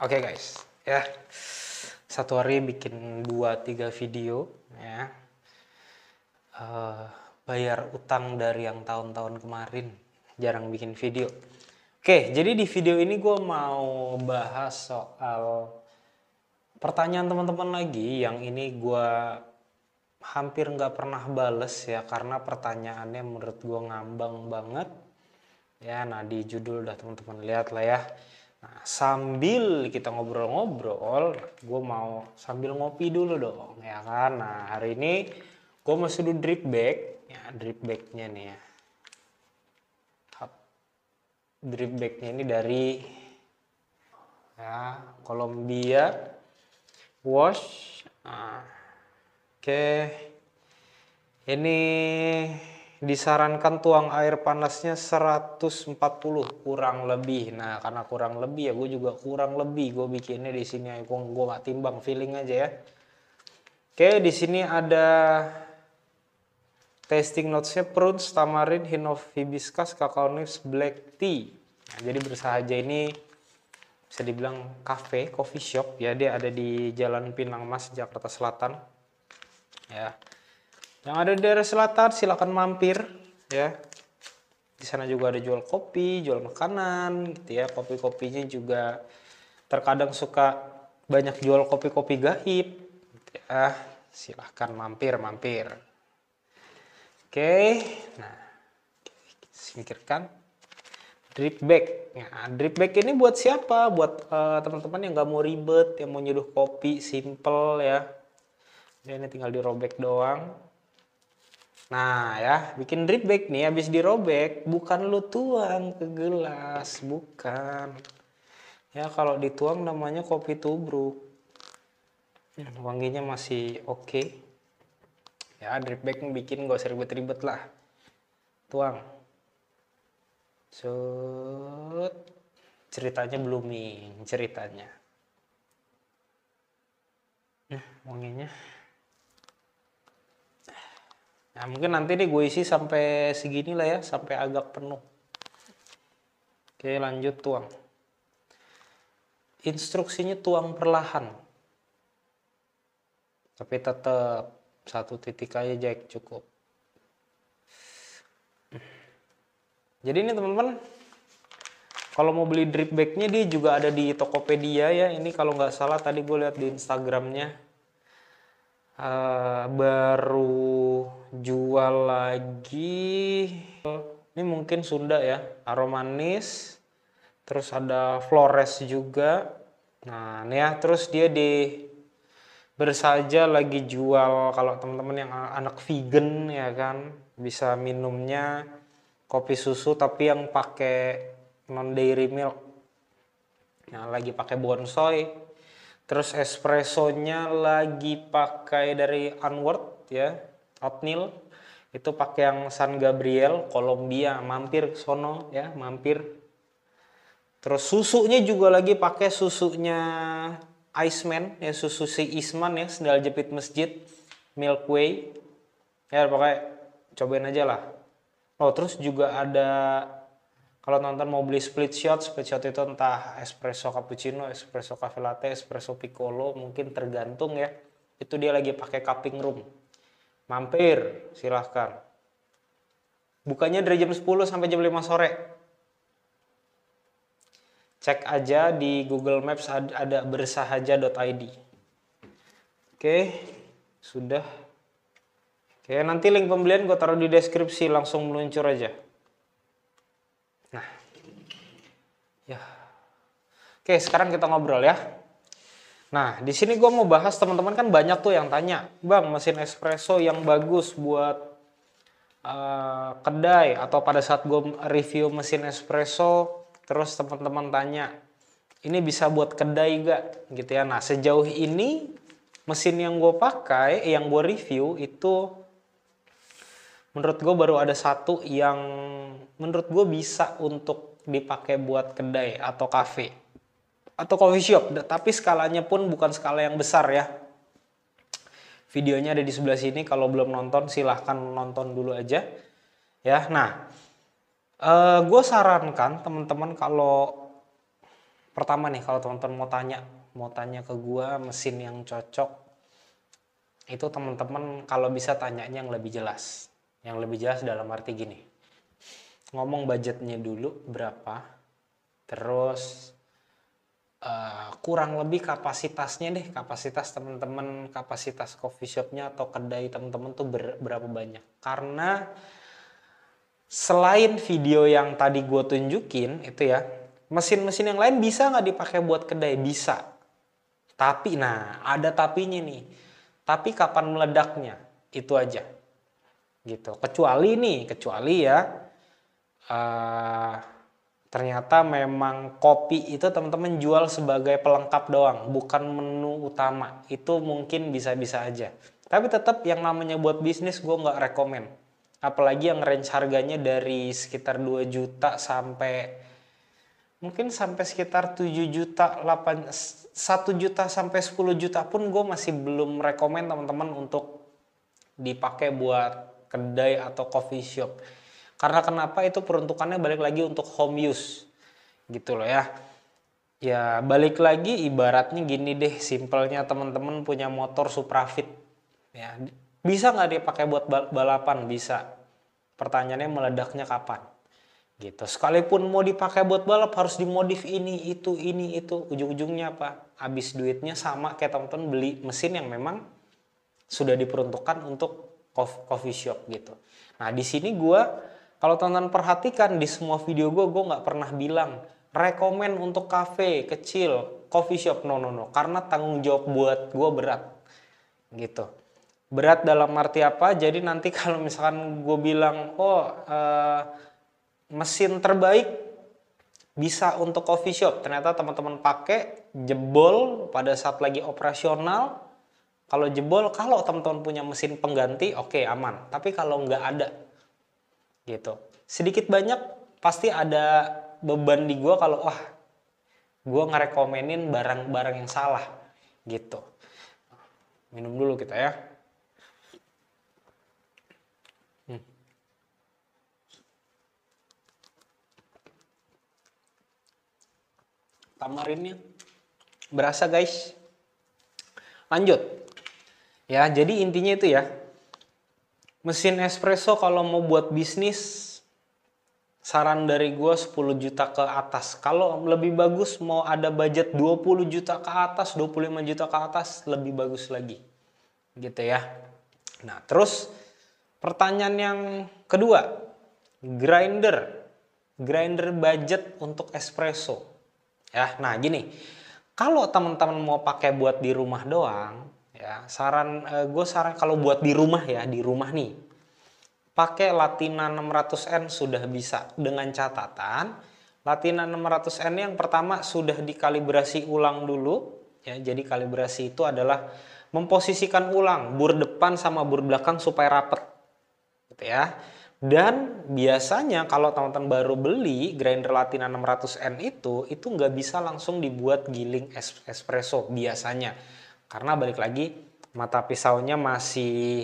Oke guys, ya satu hari bikin 2-3 video ya. Bayar utang dari yang tahun-tahun kemarin jarang bikin video. Oke, jadi di video ini gue mau bahas soal pertanyaan teman-teman lagi yang ini gue hampir nggak pernah bales ya, karena pertanyaannya menurut gue ngambang banget ya. Nah, di judul udah teman-teman lihat lah ya. Nah, sambil kita ngobrol-ngobrol, gue mau sambil ngopi dulu dong ya kan. Nah, hari ini gue mau sudu drip bag ya, drip bagnya nih ya. Drip bagnya ini dari ya Columbia Wash. Nah, oke, ini disarankan tuang air panasnya 140 kurang lebih. Nah, karena kurang lebih ya gue juga kurang lebih gue bikinnya di sini. Gue gak timbang, feeling aja ya. Oke, di sini ada tasting notesnya prunes, tamarin, hint of hibiscus, cacao nibs, black tea. Nah, jadi bersahaja ini bisa dibilang cafe, coffee shop ya. Dia ada di Jalan Pinang Mas, Jakarta Selatan ya. Yang ada di daerah selatan silakan mampir ya. Di sana juga ada jual kopi, jual makanan gitu ya. Kopi-kopinya juga terkadang suka banyak jual kopi-kopi gaib gitu ya. Silahkan mampir. Oke, nah singkirkan drip bag. Nah, drip bag ini buat siapa? Buat teman-teman yang nggak mau ribet, yang mau nyeduh kopi simple ya. Jadi ini tinggal dirobek doang. Nah ya, bikin drip bag nih habis dirobek, bukan lu tuang ke gelas, bukan. Ya kalau dituang namanya kopi tubruk. Wanginya masih oke. Ya, drip bag bikin gak usah ribet-ribet lah. Tuang. Set. Ceritanya blooming, ceritanya. Wanginya. Nah, mungkin nanti nih gue isi sampai segini lah ya, sampai agak penuh. Oke, lanjut tuang. Instruksinya tuang perlahan. Tapi tetap 1 titik aja Jack cukup. Jadi ini teman-teman, kalau mau beli drip bagnya dia juga ada di Tokopedia ya. Ini kalau nggak salah tadi gue lihat di Instagramnya. Baru jual lagi. Ini mungkin Sunda ya, aromanis. Terus ada Flores juga. Nah ini ya, terus dia di Bersahaja lagi jual, kalau teman-teman yang anak vegan ya kan, bisa minumnya kopi susu tapi yang pakai non dairy milk. Nah, lagi pakai bonsoi. Terus espressonya lagi pakai dari Onward ya, oatmeal. Itu pakai yang San Gabriel, Colombia. Mampir sono ya, mampir. Terus susunya juga lagi pakai susunya Iceman ya, susu si Isman ya, sendal jepit masjid, Milk Way. Ya pokoknya cobain aja lah. Oh, terus juga ada, kalau nonton mau beli split shot itu entah espresso cappuccino, espresso cafe latte, espresso piccolo, mungkin tergantung ya. Itu dia lagi pakai cupping room. Mampir, silahkan. Bukanya dari jam 10 sampai jam 5 sore. Cek aja di Google Maps, ada bersahaja.id. Oke, sudah. Oke, nanti link pembelian gue taruh di deskripsi, langsung meluncur aja. Nah, ya. Oke, sekarang kita ngobrol ya. Nah, di sini gue mau bahas, teman-teman kan banyak tuh yang tanya, Bang, mesin espresso yang bagus buat kedai, atau pada saat gue review mesin espresso, terus teman-teman tanya, ini bisa buat kedai gak? Gitu ya. Nah, sejauh ini mesin yang gue pakai, yang gue review itu menurut gue baru ada satu yang menurut gue bisa untuk dipakai buat kedai atau cafe atau coffee shop. Tapi skalanya pun bukan skala yang besar ya. Videonya ada di sebelah sini, kalau belum nonton silahkan nonton dulu aja ya. Nah, gue sarankan teman-teman kalau Pertama nih, kalau teman-teman mau tanya ke gua mesin yang cocok, itu teman-teman kalau bisa tanyanya yang lebih jelas. Yang lebih jelas dalam arti gini, ngomong budgetnya dulu berapa, terus kurang lebih kapasitasnya deh, kapasitas teman-teman, kapasitas coffee shopnya atau kedai teman-teman tuh berapa banyak. Karena selain video yang tadi gue tunjukin itu ya, mesin-mesin yang lain bisa nggak dipakai buat kedai? Bisa. Tapi, nah ada tapinya nih. Tapi kapan meledaknya? Itu aja. Gitu. Kecuali ya, ternyata memang kopi itu teman-teman jual sebagai pelengkap doang, bukan menu utama. Itu mungkin bisa-bisa aja. Tapi tetap yang namanya buat bisnis gue nggak rekomen. Apalagi yang range harganya dari sekitar 2 juta sampai mungkin sampai sekitar 7 juta, 1 juta sampai 10 juta pun gue masih belum rekomen teman-teman untuk dipakai buat kedai atau coffee shop. Karena kenapa? Itu peruntukannya balik lagi untuk home use gitu loh ya. Ya balik lagi ibaratnya gini deh, simpelnya teman-teman punya motor Suprafit ya, bisa nggak dipakai buat balapan? Bisa. Pertanyaannya meledaknya kapan gitu. Sekalipun mau dipakai buat balap harus dimodif ini itu, ujung-ujungnya apa? Habis duitnya sama kayak teman-teman beli mesin yang memang sudah diperuntukkan untuk coffee shop gitu. Nah di sini gue, kalau teman-teman perhatikan di semua video gue nggak pernah bilang rekomen untuk cafe kecil, coffee shop, no. Karena tanggung jawab buat gue berat gitu. Berat dalam arti apa? Jadi nanti kalau misalkan gue bilang, mesin terbaik bisa untuk coffee shop, ternyata teman-teman pakai jebol pada saat lagi operasional. Kalau jebol, kalau teman-teman punya mesin pengganti, oke, aman. Tapi kalau nggak ada gitu, sedikit banyak pasti ada beban di gue kalau gue ngerekomenin barang-barang yang salah gitu. Minum dulu kita ya. Tamarinnya berasa guys. Lanjut ya, jadi intinya itu ya, mesin espresso kalau mau buat bisnis saran dari gue 10 juta ke atas. Kalau lebih bagus mau ada budget 20 juta ke atas, 25 juta ke atas, lebih bagus lagi gitu ya. Nah terus pertanyaan yang kedua, grinder budget untuk espresso ya. Nah gini, kalau teman-teman mau pakai buat di rumah doang ya, gue saran kalau buat di rumah ya, di rumah nih pakai Latina 600N sudah bisa, dengan catatan Latina 600N yang pertama sudah dikalibrasi ulang dulu ya. Jadi kalibrasi itu adalah memposisikan ulang bur depan sama bur belakang supaya rapet gitu ya. Dan biasanya kalau teman-teman baru beli grinder Latina 600N itu nggak bisa langsung dibuat giling espresso biasanya, karena balik lagi mata pisaunya masih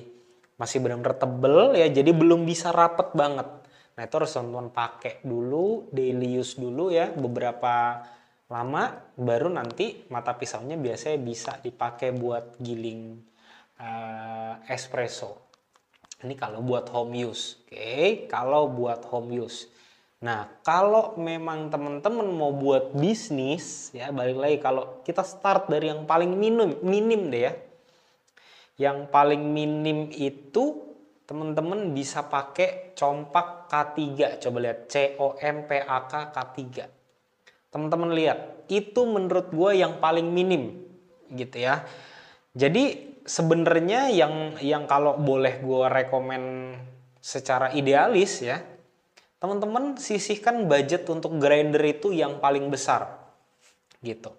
benar-benar tebel ya, jadi belum bisa rapet banget. Nah itu harus teman-teman pakai dulu, daily use dulu ya, beberapa lama, baru nanti mata pisaunya biasanya bisa dipakai buat giling espresso. Ini kalau buat home use, oke? Kalau buat home use. Nah kalau memang teman-teman mau buat bisnis ya, balik lagi kalau kita start dari yang paling minim deh ya. Yang paling minim itu teman-teman bisa pakai compak K3. Coba lihat, COMPAK K3. Teman-teman lihat, itu menurut gue yang paling minim gitu ya. Jadi sebenarnya yang kalau boleh gue rekomen secara idealis ya, teman-teman sisihkan budget untuk grinder itu yang paling besar gitu.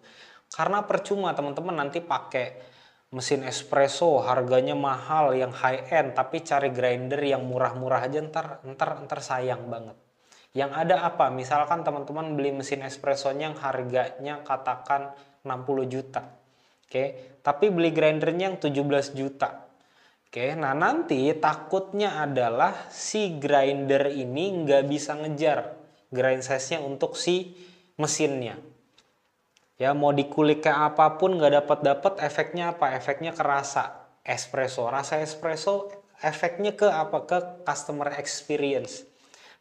Karena percuma teman-teman nanti pakai mesin espresso harganya mahal yang high end, tapi cari grinder yang murah-murah aja, ntar sayang banget. Yang ada apa? Misalkan teman-teman beli mesin espressonya yang harganya katakan 60 juta. Oke, tapi beli grindernya yang 17 juta. Oke, nah nanti takutnya adalah si grinder ini nggak bisa ngejar grind size-nya untuk si mesinnya. Ya mau dikulik kayak apapun nggak dapat efeknya apa? Efeknya kerasa espresso. Rasa espresso efeknya ke apa? Ke customer experience.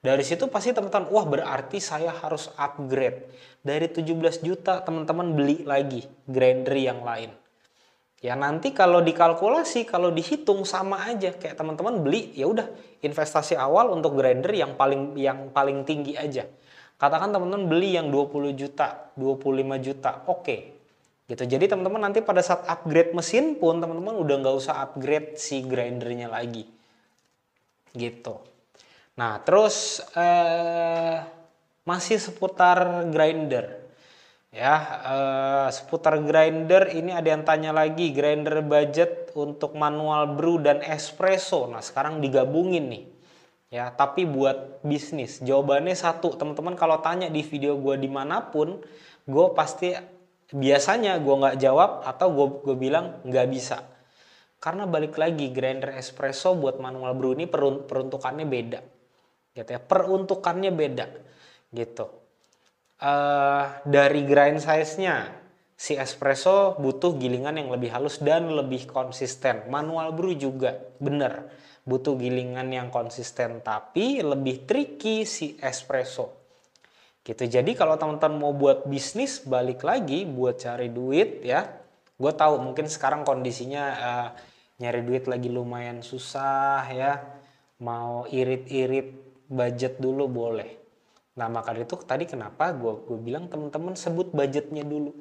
Dari situ pasti teman-teman, wah berarti saya harus upgrade. Dari 17 juta teman-teman beli lagi grinder yang lain. Ya nanti kalau dikalkulasi, kalau dihitung sama aja kayak teman-teman beli, ya udah investasi awal untuk grinder yang paling tinggi aja. Katakan teman-teman beli yang 20 juta, 25 juta, oke. Gitu. Jadi teman-teman nanti pada saat upgrade mesin pun teman-teman udah nggak usah upgrade si grindernya lagi. Gitu. Nah, terus masih seputar grinder. Ya, seputar grinder ini ada yang tanya lagi, grinder budget untuk manual brew dan espresso. Nah, sekarang digabungin nih. Ya, tapi buat bisnis. Jawabannya satu, teman-teman kalau tanya di video gue dimanapun, gue pasti biasanya gue nggak jawab atau gue bilang nggak bisa. Karena balik lagi grinder espresso buat manual brew ini peruntukannya beda. Gitu ya, peruntukannya beda. Gitu. Dari grind size-nya si espresso butuh gilingan yang lebih halus dan lebih konsisten. Manual brew juga bener butuh gilingan yang konsisten tapi lebih tricky si espresso. Gitu. Jadi kalau teman-teman mau buat bisnis balik lagi buat cari duit ya. Gue tahu mungkin sekarang kondisinya nyari duit lagi lumayan susah ya. Mau irit-irit budget dulu boleh. Nah maka itu tadi kenapa gue bilang teman-teman sebut budgetnya dulu.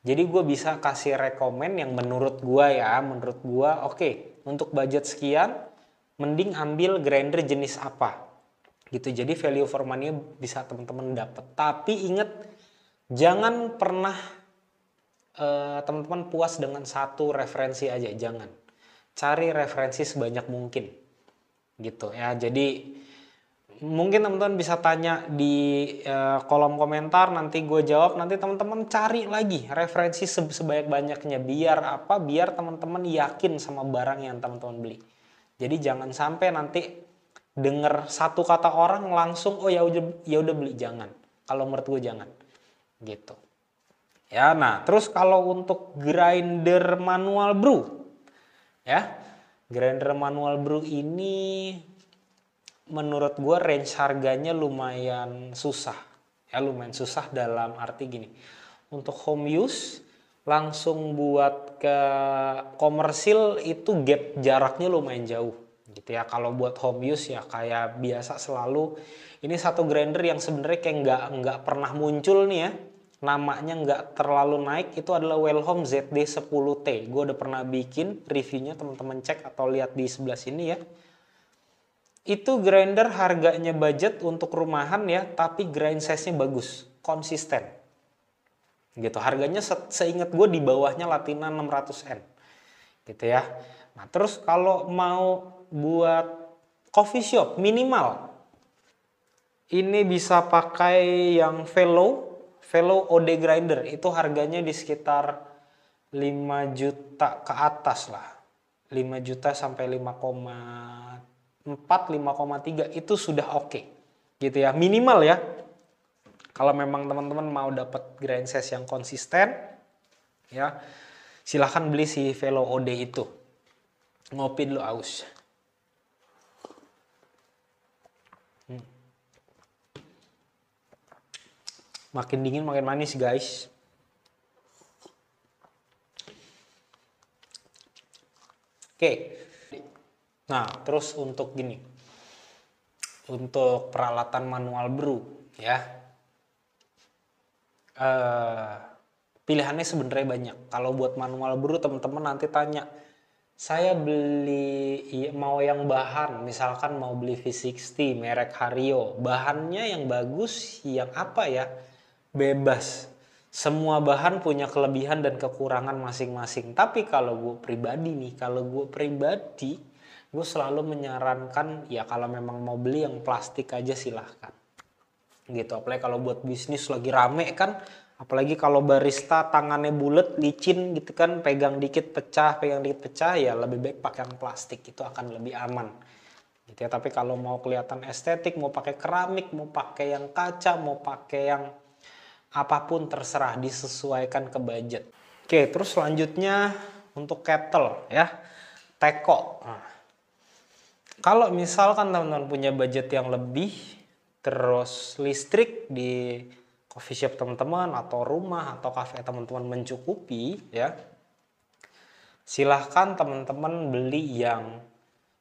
Jadi gue bisa kasih rekomen yang menurut gue oke, untuk budget sekian mending ambil grinder jenis apa. Gitu. Jadi value for money bisa teman-teman dapat. Tapi ingat jangan pernah teman-teman puas dengan satu referensi aja, jangan. Cari referensi sebanyak mungkin. Gitu ya. Jadi mungkin teman-teman bisa tanya di kolom komentar, nanti gue jawab, nanti teman-teman cari lagi referensi sebanyak-banyaknya biar apa? Biar teman-teman yakin sama barang yang teman-teman beli. Jadi jangan sampai nanti denger satu kata orang langsung oh ya udah beli, jangan. Kalau menurut gue jangan. Gitu. Ya, nah, terus kalau untuk grinder manual brew ya. Grinder manual brew ini menurut gue range harganya lumayan susah. Ya lumayan susah dalam arti gini. Untuk home use langsung buat ke komersil itu gap jaraknya lumayan jauh. Gitu ya. Kalau buat home use ya kayak biasa selalu ini satu grinder yang sebenarnya kayak nggak pernah muncul nih ya. Namanya nggak terlalu naik, itu adalah Wellhome ZD10T. Gue udah pernah bikin reviewnya, teman-teman cek atau lihat di sebelah sini ya. Itu grinder harganya budget untuk rumahan ya, tapi grind size-nya bagus, konsisten. Gitu, harganya seingat gue di bawahnya Latina 600N. Gitu ya. Nah, terus kalau mau buat coffee shop minimal ini bisa pakai yang Velo OD grinder, itu harganya di sekitar 5 juta ke atas lah. 5 juta sampai 5,4, 5,3 itu sudah oke. Gitu ya, minimal ya. Kalau memang teman-teman mau dapat grind size yang konsisten ya, silahkan beli si Velo OD itu. Ngopi dulu aus. Makin dingin makin manis guys. Oke. Nah terus untuk gini, untuk peralatan manual brew ya, pilihannya sebenarnya banyak. Kalau buat manual brew teman-teman nanti tanya, saya beli mau yang bahan, misalkan mau beli V60 merek Hario, bahannya yang bagus yang apa ya? Bebas. Semua bahan punya kelebihan dan kekurangan masing-masing. Tapi kalau gue pribadi gue selalu menyarankan ya kalau memang mau beli yang plastik aja silahkan. Gitu. Apalagi kalau buat bisnis lagi rame kan, apalagi kalau barista tangannya bulat, licin gitu kan, pegang dikit pecah, ya lebih baik pakai yang plastik, itu akan lebih aman. Gitu ya. Tapi kalau mau kelihatan estetik, mau pakai keramik, mau pakai yang kaca, mau pakai yang apapun terserah, disesuaikan ke budget. Oke, terus selanjutnya untuk kettle ya, teko. Nah, kalau misalkan teman-teman punya budget yang lebih, terus listrik di coffee shop teman-teman atau rumah atau cafe teman-teman mencukupi ya, silahkan teman-teman beli yang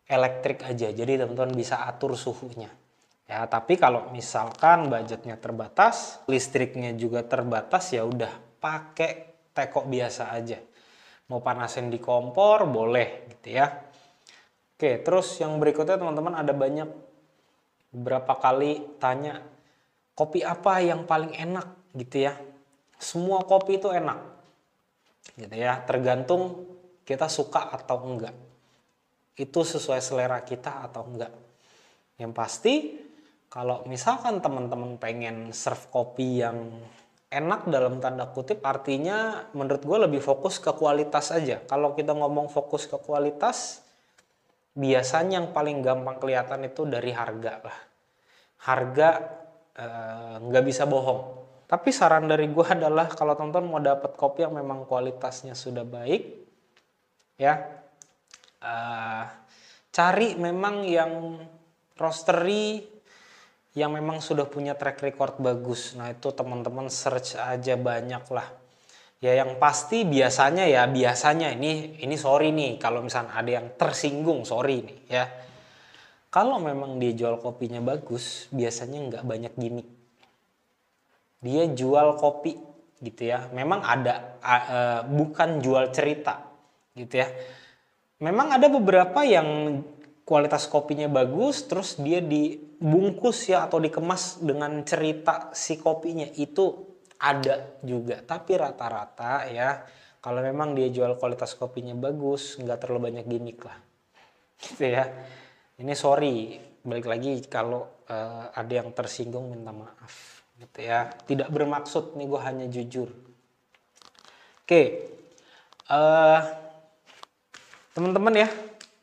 elektrik aja, jadi teman-teman bisa atur suhunya ya. Tapi kalau misalkan budgetnya terbatas, listriknya juga terbatas, ya udah pakai teko biasa aja. Mau panasin di kompor boleh gitu ya. Oke, terus yang berikutnya teman-teman ada banyak beberapa kali tanya kopi apa yang paling enak gitu ya. Semua kopi itu enak gitu ya, tergantung kita suka atau enggak. Itu sesuai selera kita atau enggak. Yang pasti kalau misalkan teman-teman pengen serve kopi yang enak dalam tanda kutip, artinya menurut gue lebih fokus ke kualitas aja. Kalau kita ngomong fokus ke kualitas, biasanya yang paling gampang kelihatan itu dari harga lah. Harga nggak bisa bohong. Tapi saran dari gue adalah kalau teman-teman mau dapat kopi yang memang kualitasnya sudah baik, ya cari memang yang roastery yang memang sudah punya track record bagus. Nah itu teman-teman search aja banyak lah. Ya yang pasti biasanya ini sorry nih kalau misalnya ada yang tersinggung, sorry nih ya. Kalau memang dia jual kopinya bagus, biasanya nggak banyak gimmick. Dia jual kopi gitu ya. Memang ada bukan jual cerita gitu ya. Memang ada beberapa yang kualitas kopinya bagus, terus dia dibungkus ya atau dikemas dengan cerita si kopinya, itu ada juga. Tapi rata-rata ya, kalau memang dia jual kualitas kopinya bagus, nggak terlalu banyak gimmick lah gitu ya. Ini sorry, balik lagi kalau ada yang tersinggung, minta maaf gitu ya. Tidak bermaksud nih, gue hanya jujur. Oke, teman-teman ya,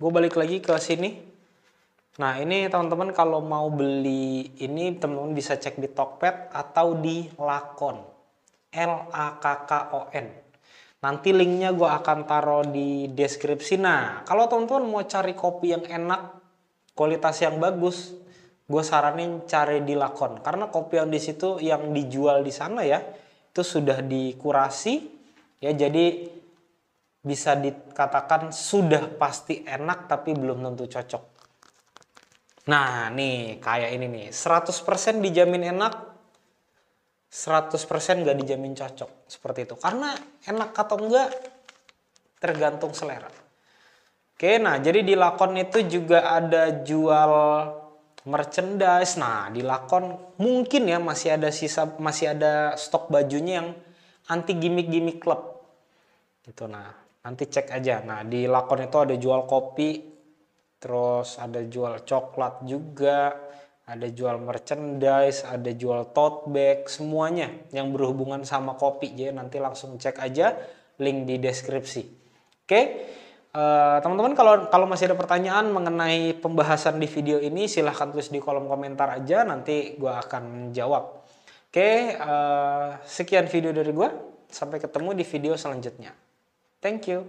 gue balik lagi ke sini. Nah ini teman-teman kalau mau beli ini, teman-teman bisa cek di Tokped atau di Lakon, LAKKON. Nanti linknya gue akan taruh di deskripsi. Nah kalau teman-teman mau cari kopi yang enak, kualitas yang bagus, gue saranin cari di Lakon, karena kopi yang di situ yang dijual di sana ya itu sudah dikurasi ya, jadi bisa dikatakan sudah pasti enak tapi belum tentu cocok. Nah nih kayak ini nih, 100% dijamin enak, 100% nggak dijamin cocok, seperti itu. Karena enak atau enggak tergantung selera. Oke, nah jadi di Lakon itu juga ada jual merchandise. Nah di Lakon mungkin ya masih ada stok bajunya yang anti gimmick klub gitu. Nah nanti cek aja. Nah di Lakon itu ada jual kopi, terus ada jual coklat juga, ada jual merchandise, ada jual tote bag, semuanya yang berhubungan sama kopi. Jadi nanti langsung cek aja link di deskripsi. Oke. Teman-teman kalau masih ada pertanyaan mengenai pembahasan di video ini, silahkan tulis di kolom komentar aja, nanti gue akan jawab. Oke, sekian video dari gue, sampai ketemu di video selanjutnya. Thank you.